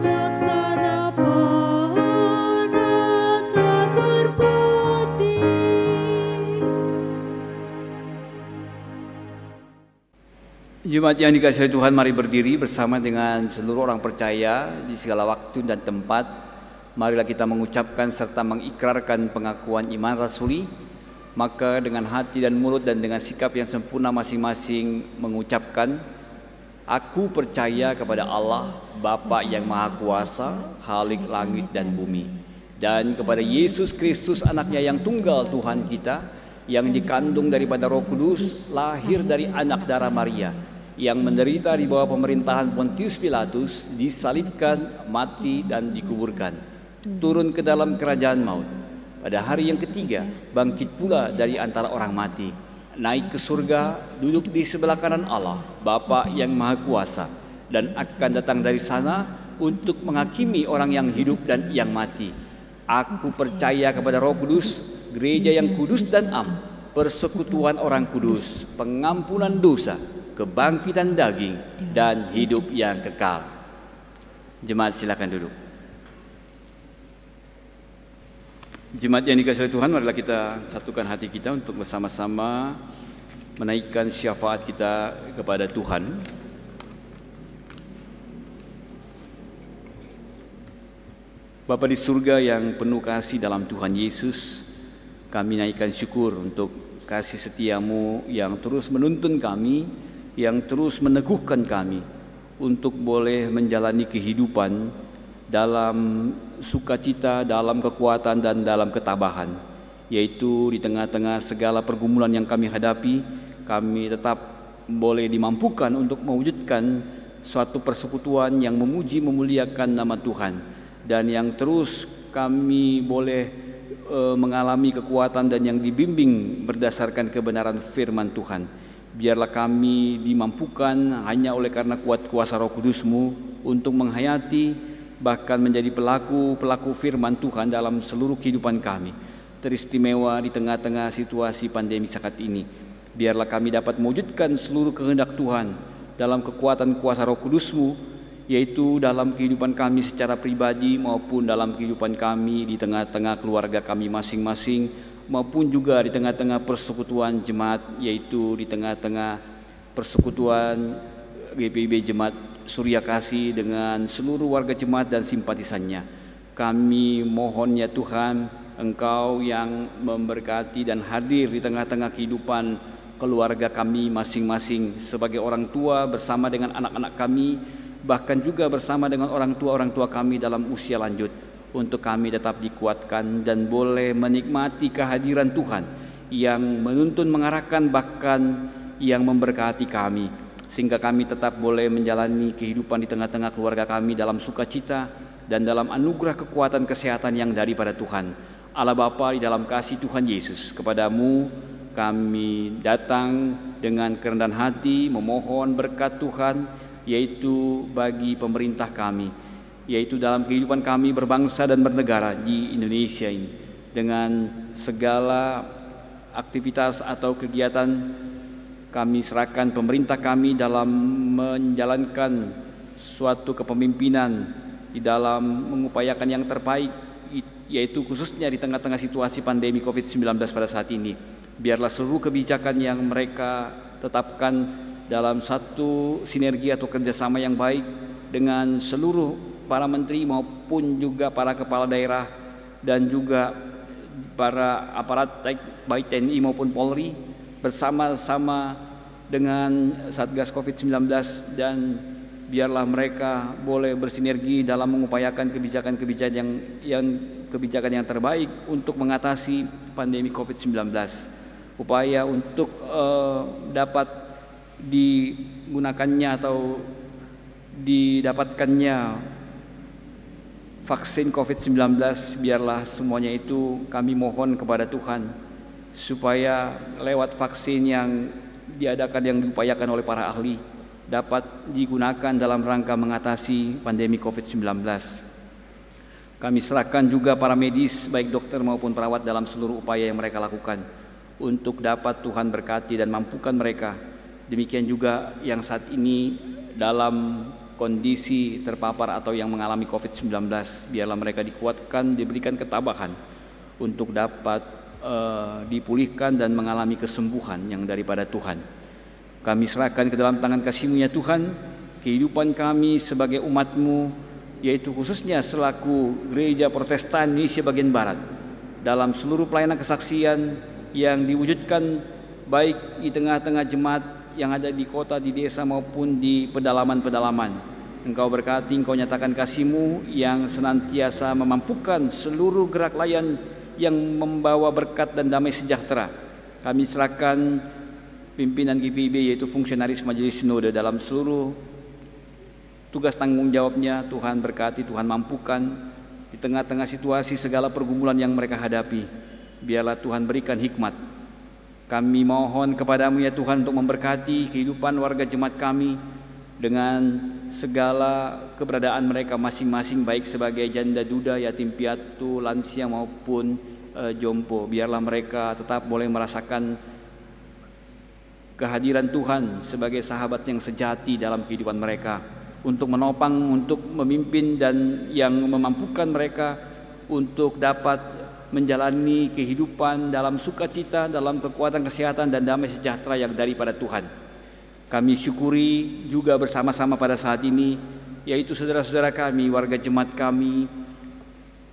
Laksana pohon akan Jemaat yang dikasihi Tuhan, mari berdiri bersama dengan seluruh orang percaya di segala waktu dan tempat. Marilah kita mengucapkan serta mengikrarkan pengakuan iman rasuli. Maka dengan hati dan mulut dan dengan sikap yang sempurna masing-masing mengucapkan, aku percaya kepada Allah, Bapa yang Maha Kuasa, Khalik langit dan bumi, dan kepada Yesus Kristus anaknya yang tunggal Tuhan kita, yang dikandung daripada Roh Kudus, lahir dari anak darah Maria, yang menderita di bawah pemerintahan Pontius Pilatus, disalibkan, mati dan dikuburkan, turun ke dalam kerajaan maut. Pada hari yang ketiga bangkit pula dari antara orang mati, naik ke surga, duduk di sebelah kanan Allah, Bapa yang Maha Kuasa, dan akan datang dari sana untuk menghakimi orang yang hidup dan yang mati. Aku percaya kepada Roh Kudus, gereja yang kudus dan am, persekutuan orang kudus, pengampunan dosa, kebangkitan daging, dan hidup yang kekal. Jemaat silakan duduk. Jemaat yang dikasihi Tuhan, marilah kita satukan hati kita untuk bersama-sama menaikkan syafaat kita kepada Tuhan. Bapa di surga yang penuh kasih dalam Tuhan Yesus, kami naikkan syukur untuk kasih setiamu yang terus menuntun kami, yang terus meneguhkan kami untuk boleh menjalani kehidupan dalam sukacita, dalam kekuatan dan dalam ketabahan, yaitu di tengah-tengah segala pergumulan yang kami hadapi, kami tetap boleh dimampukan untuk mewujudkan suatu persekutuan yang memuji memuliakan nama Tuhan, dan yang terus kami boleh mengalami kekuatan dan yang dibimbing berdasarkan kebenaran firman Tuhan. Biarlah kami dimampukan hanya oleh karena kuat kuasa Roh Kudus-Mu untuk menghayati, bahkan menjadi pelaku firman Tuhan dalam seluruh kehidupan kami, teristimewa di tengah-tengah situasi pandemi saat ini. Biarlah kami dapat mewujudkan seluruh kehendak Tuhan dalam kekuatan kuasa Roh Kudus-Mu, yaitu dalam kehidupan kami secara pribadi maupun dalam kehidupan kami di tengah-tengah keluarga kami masing-masing, maupun juga di tengah-tengah persekutuan jemaat, yaitu di tengah-tengah persekutuan GPIB Jemaat Surya Kasih dengan seluruh warga jemaat dan simpatisannya. Kami mohon ya Tuhan, Engkau yang memberkati dan hadir di tengah-tengah kehidupan keluarga kami masing-masing sebagai orang tua bersama dengan anak-anak kami, bahkan juga bersama dengan orang tua kami dalam usia lanjut, untuk kami tetap dikuatkan dan boleh menikmati kehadiran Tuhan yang menuntun, mengarahkan, bahkan yang memberkati kami, sehingga kami tetap boleh menjalani kehidupan di tengah-tengah keluarga kami dalam sukacita dan dalam anugerah kekuatan kesehatan yang daripada Tuhan. Allah Bapa, di dalam kasih Tuhan Yesus, kepadamu kami datang dengan kerendahan hati memohon berkat Tuhan, yaitu bagi pemerintah kami, yaitu dalam kehidupan kami berbangsa dan bernegara di Indonesia ini, dengan segala aktivitas atau kegiatan kami serahkan pemerintah kami dalam menjalankan suatu kepemimpinan di dalam mengupayakan yang terbaik, yaitu khususnya di tengah-tengah situasi pandemi COVID-19 pada saat ini. Biarlah seluruh kebijakan yang mereka tetapkan dalam satu sinergi atau kerjasama yang baik dengan seluruh para menteri maupun juga para kepala daerah dan juga para aparat baik TNI maupun Polri, bersama-sama dengan Satgas COVID-19, dan biarlah mereka boleh bersinergi dalam mengupayakan kebijakan yang terbaik untuk mengatasi pandemi COVID-19. Upaya untuk dapat digunakannya atau didapatkannya vaksin COVID-19, biarlah semuanya itu kami mohon kepada Tuhan, supaya lewat vaksin yang diadakan, yang diupayakan oleh para ahli, dapat digunakan dalam rangka mengatasi pandemi COVID-19. Kami serahkan juga para medis, baik dokter maupun perawat, dalam seluruh upaya yang mereka lakukan untuk dapat Tuhan berkati dan mampukan mereka. Demikian juga yang saat ini dalam kondisi terpapar atau yang mengalami COVID-19, biarlah mereka dikuatkan, diberikan ketabahan untuk dapat dipulihkan dan mengalami kesembuhan yang daripada Tuhan. Kami serahkan ke dalam tangan kasih-Mu ya Tuhan, kehidupan kami sebagai umat-Mu, yaitu khususnya selaku Gereja Protestan Indonesia bagian Barat, dalam seluruh pelayanan kesaksian yang diwujudkan baik di tengah-tengah jemaat yang ada di kota, di desa maupun di pedalaman-pedalaman. Engkau berkati, Engkau nyatakan kasih-Mu yang senantiasa memampukan seluruh gerak layan yang membawa berkat dan damai sejahtera. Kami serahkan pimpinan GPIB, yaitu fungsionaris Majelis Sinode, dalam seluruh tugas tanggung jawabnya. Tuhan berkati, Tuhan mampukan di tengah-tengah situasi segala pergumulan yang mereka hadapi. Biarlah Tuhan berikan hikmat. Kami mohon kepadamu ya Tuhan untuk memberkati kehidupan warga jemaat kami dengan segala keberadaan mereka masing-masing, baik sebagai janda duda, yatim piatu, lansia maupun jompo. Biarlah mereka tetap boleh merasakan kehadiran Tuhan sebagai sahabat yang sejati dalam kehidupan mereka, untuk menopang, untuk memimpin, dan yang memampukan mereka untuk dapat menjalani kehidupan dalam sukacita, dalam kekuatan kesehatan dan damai sejahtera yang daripada Tuhan. Kami syukuri juga bersama-sama pada saat ini, yaitu saudara-saudara kami, warga jemaat kami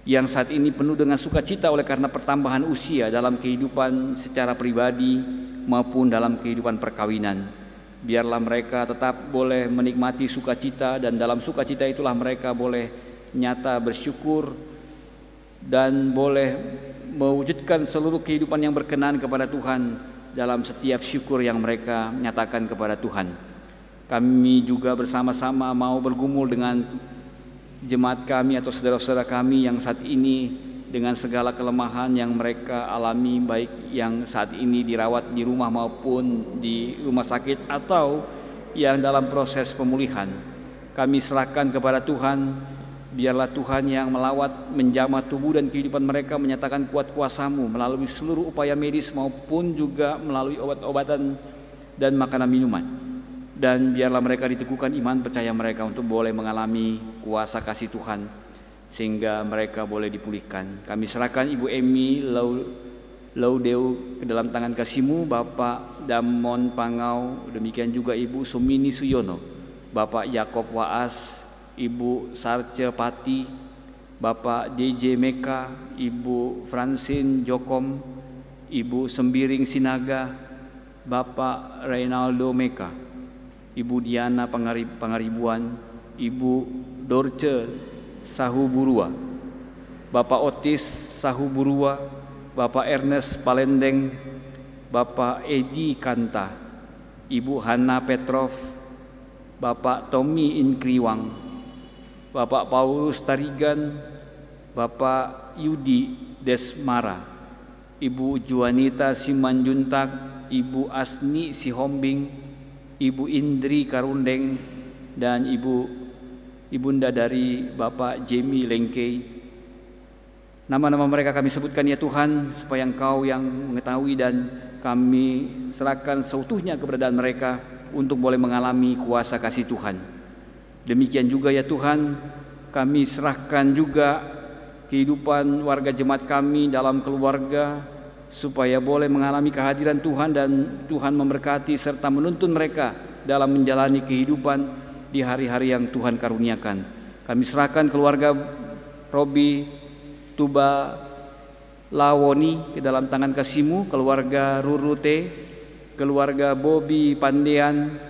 yang saat ini penuh dengan sukacita oleh karena pertambahan usia dalam kehidupan secara pribadi maupun dalam kehidupan perkawinan. Biarlah mereka tetap boleh menikmati sukacita, dan dalam sukacita itulah mereka boleh nyata bersyukur dan boleh mewujudkan seluruh kehidupan yang berkenan kepada Tuhan dalam setiap syukur yang mereka nyatakan kepada Tuhan. Kami juga bersama-sama mau bergumul dengan jemaat kami atau saudara-saudara kami yang saat ini dengan segala kelemahan yang mereka alami, baik yang saat ini dirawat di rumah maupun di rumah sakit atau yang dalam proses pemulihan. Kami serahkan kepada Tuhan. Biarlah Tuhan yang melawat, menjamah tubuh dan kehidupan mereka, menyatakan kuat kuasa-Mu melalui seluruh upaya medis maupun juga melalui obat-obatan dan makanan minuman. Dan biarlah mereka diteguhkan iman percaya mereka untuk boleh mengalami kuasa kasih Tuhan, sehingga mereka boleh dipulihkan. Kami serahkan Ibu Emi Laudeu ke dalam tangan kasih-Mu, Bapak Damon Pangau, demikian juga Ibu Sumini Suyono, Bapak Yakob Waas, Ibu Sarce Pati, Bapak DJ Meka, Ibu Francine Jokom, Ibu Sembiring Sinaga, Bapak Reynaldo Meka, Ibu Diana Pangaribuan, Ibu Dorce Sahuburua, Bapak Otis Sahuburua, Bapak Ernest Palendeng, Bapak Edi Kanta, Ibu Hana Petrov, Bapak Tommy Inkriwang, Bapak Paulus Tarigan, Bapak Yudi Desmara, Ibu Juanita Simanjuntak, Ibu Asni Sihombing, Ibu Indri Karundeng, dan Ibunda dari Bapak Jemi Lengkei. Nama-nama mereka kami sebutkan ya Tuhan, supaya Engkau yang mengetahui, dan kami serahkan seutuhnya keberadaan mereka untuk boleh mengalami kuasa kasih Tuhan. Demikian juga ya Tuhan, kami serahkan juga kehidupan warga jemaat kami dalam keluarga, supaya boleh mengalami kehadiran Tuhan, dan Tuhan memberkati serta menuntun mereka dalam menjalani kehidupan di hari-hari yang Tuhan karuniakan. Kami serahkan keluarga Robi Tuba Lawoni ke dalam tangan kasih-Mu, keluarga Rurute, keluarga Bobi Pandean,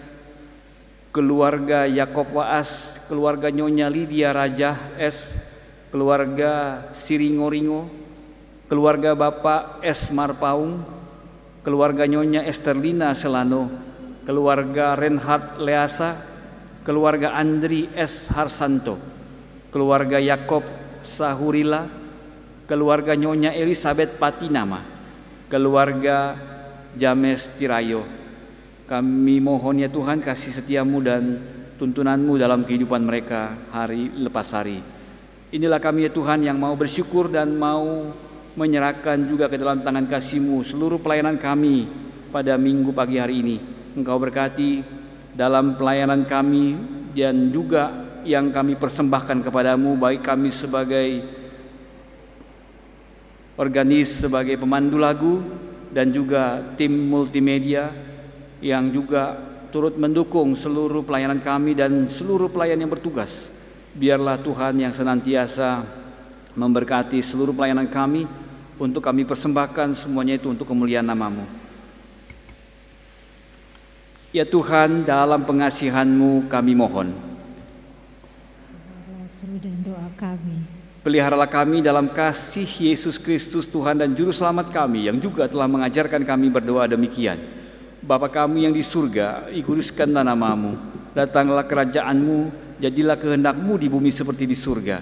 keluarga Yakob Waas, keluarga Nyonya Lydia Raja S, keluarga Siringo-Ringo, keluarga Bapak S Marpaung, keluarga Nyonya Esterlina Selano, keluarga Reinhard Leasa, keluarga Andri S Harsanto, keluarga Yakob Sahurila, keluarga Nyonya Elizabeth Patinama, keluarga James Tirayo. Kami mohon ya Tuhan kasih setia-Mu dan tuntunan-Mu dalam kehidupan mereka hari lepas hari. Inilah kami ya Tuhan yang mau bersyukur dan mau menyerahkan juga ke dalam tangan kasih-Mu seluruh pelayanan kami pada minggu pagi hari ini. Engkau berkati dalam pelayanan kami dan juga yang kami persembahkan kepadamu, baik kami sebagai organis, sebagai pemandu lagu, dan juga tim multimedia. yang juga turut mendukung seluruh pelayanan kami dan seluruh pelayan yang bertugas. Biarlah Tuhan yang senantiasa memberkati seluruh pelayanan kami, untuk kami persembahkan semuanya itu untuk kemuliaan nama-Mu. Ya Tuhan, dalam pengasihan-Mu kami mohon, seru dan doa kami. peliharalah kami dalam kasih Yesus Kristus Tuhan dan Juru Selamat kami, yang juga telah mengajarkan kami berdoa demikian. Bapa kami yang di surga, dikuduskanlah nama-Mu, datanglah kerajaan-Mu, jadilah kehendak-Mu di bumi seperti di surga.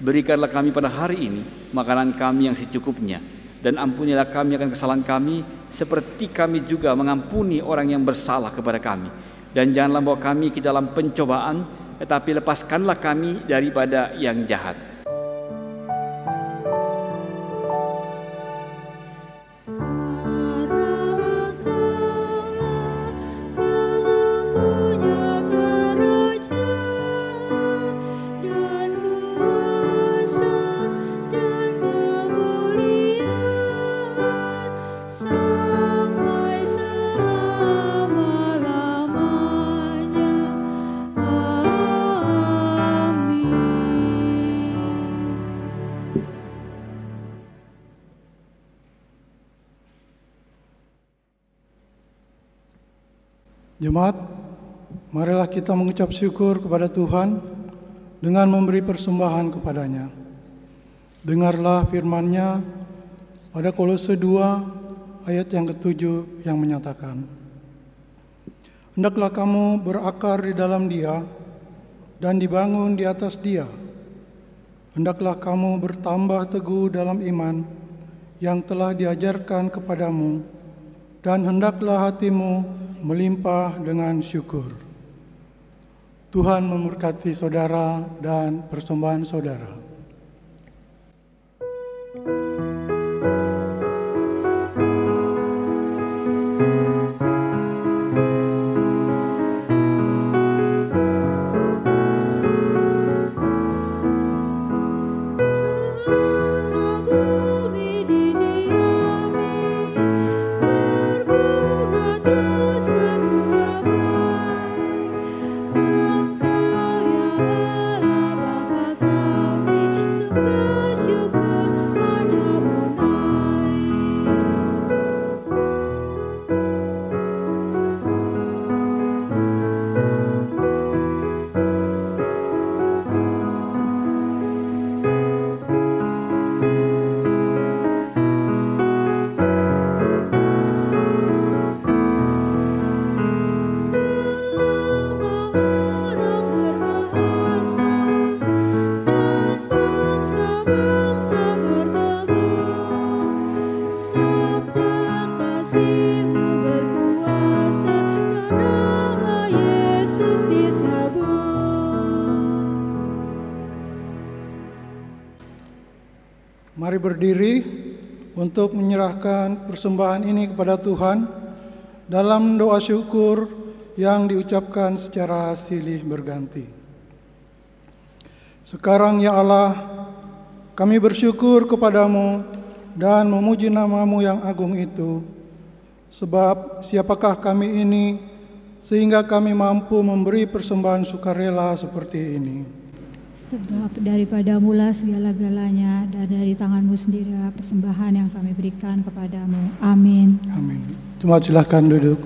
Berikanlah kami pada hari ini makanan kami yang secukupnya, dan ampunilah kami akan kesalahan kami, seperti kami juga mengampuni orang yang bersalah kepada kami. Dan janganlah bawa kami ke dalam pencobaan, tetapi lepaskanlah kami daripada yang jahat. Jemaat, marilah kita mengucap syukur kepada Tuhan dengan memberi persembahan kepadanya. Dengarlah firman-Nya pada Kolose 2 ayat yang ke-7 yang menyatakan, "Hendaklah kamu berakar di dalam Dia dan dibangun di atas Dia. Hendaklah kamu bertambah teguh dalam iman yang telah diajarkan kepadamu, dan hendaklah hatimu melimpah dengan syukur." Tuhan memberkati saudara dan persembahan saudara. Mari berdiri untuk menyerahkan persembahan ini kepada Tuhan dalam doa syukur yang diucapkan secara silih berganti. Sekarang ya Allah, kami bersyukur kepadamu dan memuji nama-Mu yang agung itu, sebab siapakah kami ini sehingga kami mampu memberi persembahan sukarela seperti ini. Sebab daripada-Mulah segala-galanya, dan dari tangan-Mu sendirilah persembahan yang kami berikan kepadamu. Amin. Amin. Cuma silahkan duduk.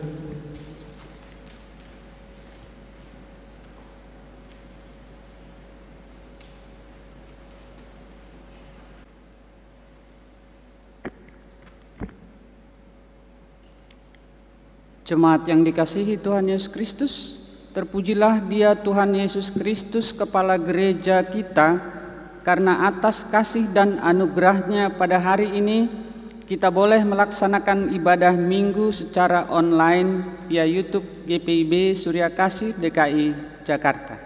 Jemaat yang dikasihi Tuhan Yesus Kristus, terpujilah Dia Tuhan Yesus Kristus, Kepala Gereja kita, karena atas kasih dan anugerahnya pada hari ini kita boleh melaksanakan ibadah minggu secara online via YouTube GPIB Surya Kasih DKI Jakarta.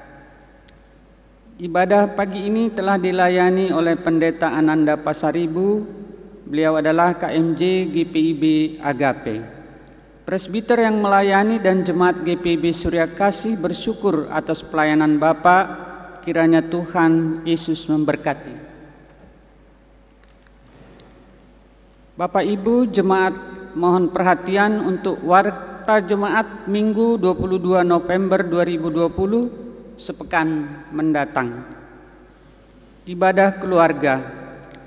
Ibadah pagi ini telah dilayani oleh Pendeta Ananda Pasaribu. Beliau adalah KMJ GPIB Agape. Presbiter yang melayani dan jemaat GPIB Surya Kasih bersyukur atas pelayanan Bapak. Kiranya Tuhan Yesus memberkati. Bapak Ibu jemaat, mohon perhatian untuk Warta Jemaat Minggu 22 November 2020 sepekan mendatang. Ibadah keluarga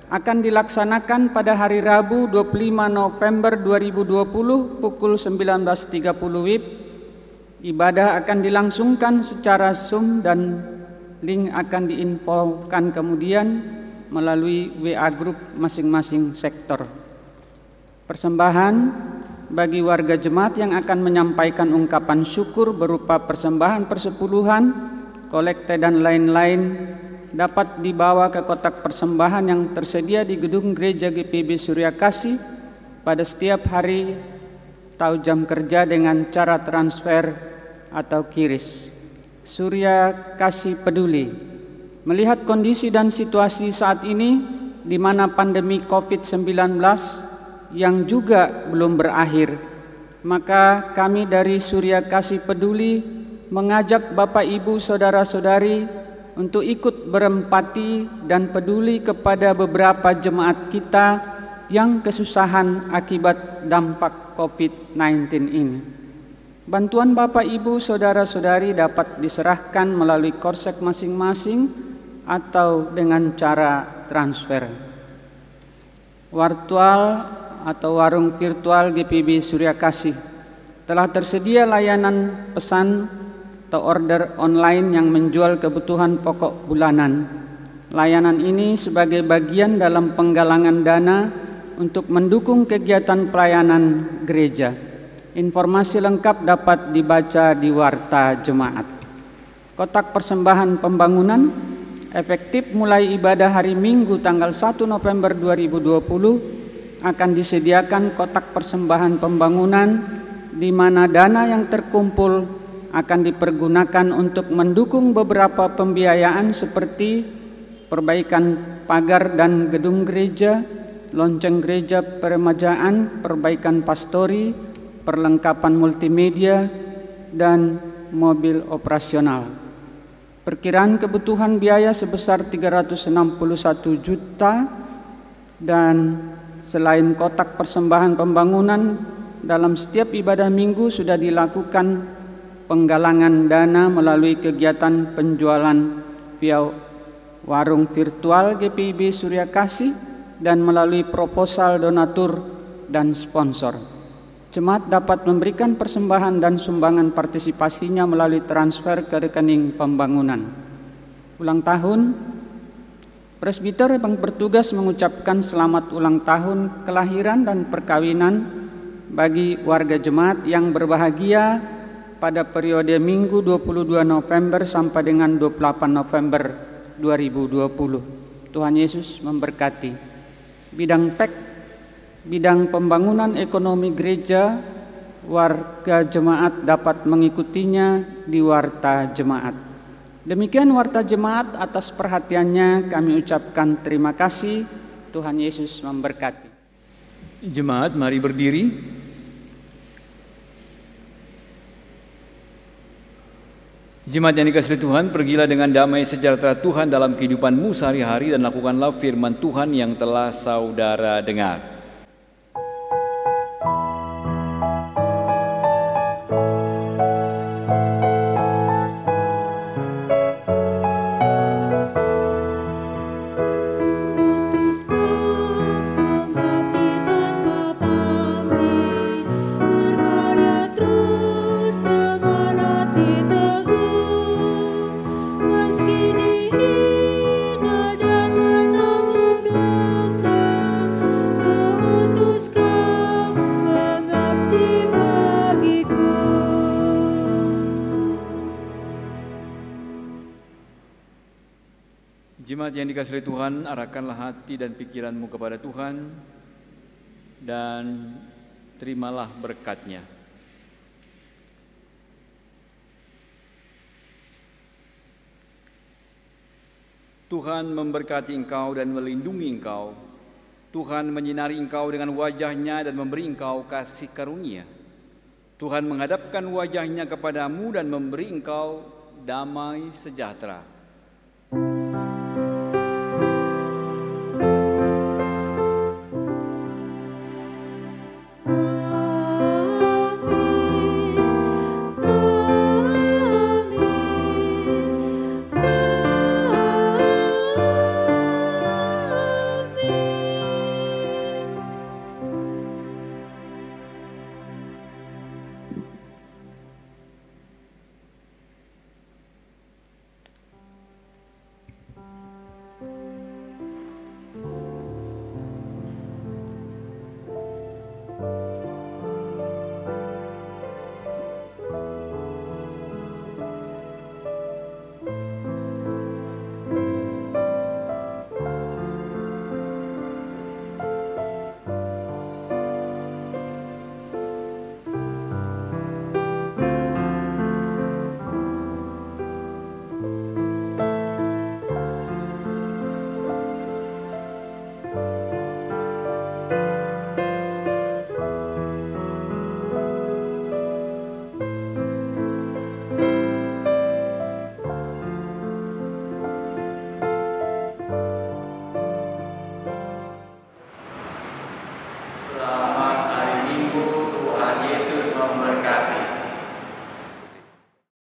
akan dilaksanakan pada hari Rabu 25 November 2020 pukul 19.30 WIB. Ibadah akan dilangsungkan secara Zoom dan link akan diinfokan kemudian melalui WA Group masing-masing sektor. Persembahan bagi warga jemaat yang akan menyampaikan ungkapan syukur berupa persembahan persepuluhan, kolekte dan lain-lain dapat dibawa ke kotak persembahan yang tersedia di gedung Gereja GPIB Surya Kasih pada setiap hari atau jam kerja dengan cara transfer atau QRIS. Surya Kasih peduli melihat kondisi dan situasi saat ini di mana pandemi COVID-19 yang juga belum berakhir, maka kami dari Surya Kasih peduli mengajak Bapak Ibu saudara-saudari untuk ikut berempati dan peduli kepada beberapa jemaat kita yang kesusahan akibat dampak COVID-19 ini. Bantuan Bapak Ibu saudara-saudari dapat diserahkan melalui korsek masing-masing atau dengan cara transfer. Warung virtual GPIB Surya Kasih telah tersedia layanan pesan atau order online yang menjual kebutuhan pokok bulanan. Layanan ini sebagai bagian dalam penggalangan dana untuk mendukung kegiatan pelayanan gereja. Informasi lengkap dapat dibaca di Warta Jemaat. Kotak persembahan pembangunan efektif mulai ibadah hari Minggu tanggal 1 November 2020 akan disediakan kotak persembahan pembangunan di mana dana yang terkumpul akan dipergunakan untuk mendukung beberapa pembiayaan seperti perbaikan pagar dan gedung gereja, lonceng gereja peremajaan, perbaikan pastori, perlengkapan multimedia, dan mobil operasional. Perkiraan kebutuhan biaya sebesar 361 juta dan selain kotak persembahan pembangunan, dalam setiap ibadah minggu sudah dilakukan penggalangan dana melalui kegiatan penjualan via warung virtual GPIB Surya Kasih dan melalui proposal donatur dan sponsor. Jemaat dapat memberikan persembahan dan sumbangan partisipasinya melalui transfer ke rekening pembangunan. Ulang tahun, presbiter yang bertugas mengucapkan selamat ulang tahun kelahiran dan perkawinan bagi warga jemaat yang berbahagia pada periode Minggu 22 November sampai dengan 28 November 2020. Tuhan Yesus memberkati. Bidang PEK, bidang pembangunan ekonomi gereja, warga jemaat dapat mengikutinya di Warta Jemaat. Demikian Warta Jemaat, atas perhatiannya kami ucapkan terima kasih. Tuhan Yesus memberkati. Jemaat, mari berdiri. Jemaat yang dikasihi Tuhan, pergilah dengan damai sejahtera Tuhan dalam kehidupanmu sehari-hari dan lakukanlah firman Tuhan yang telah saudara dengar. Jemaat yang dikasihi Tuhan, arahkanlah hati dan pikiranmu kepada Tuhan dan terimalah berkat-Nya. Tuhan memberkati engkau dan melindungi engkau. Tuhan menyinari engkau dengan wajah-Nya dan memberi engkau kasih karunia. Tuhan menghadapkan wajah-Nya kepadamu dan memberi engkau damai sejahtera.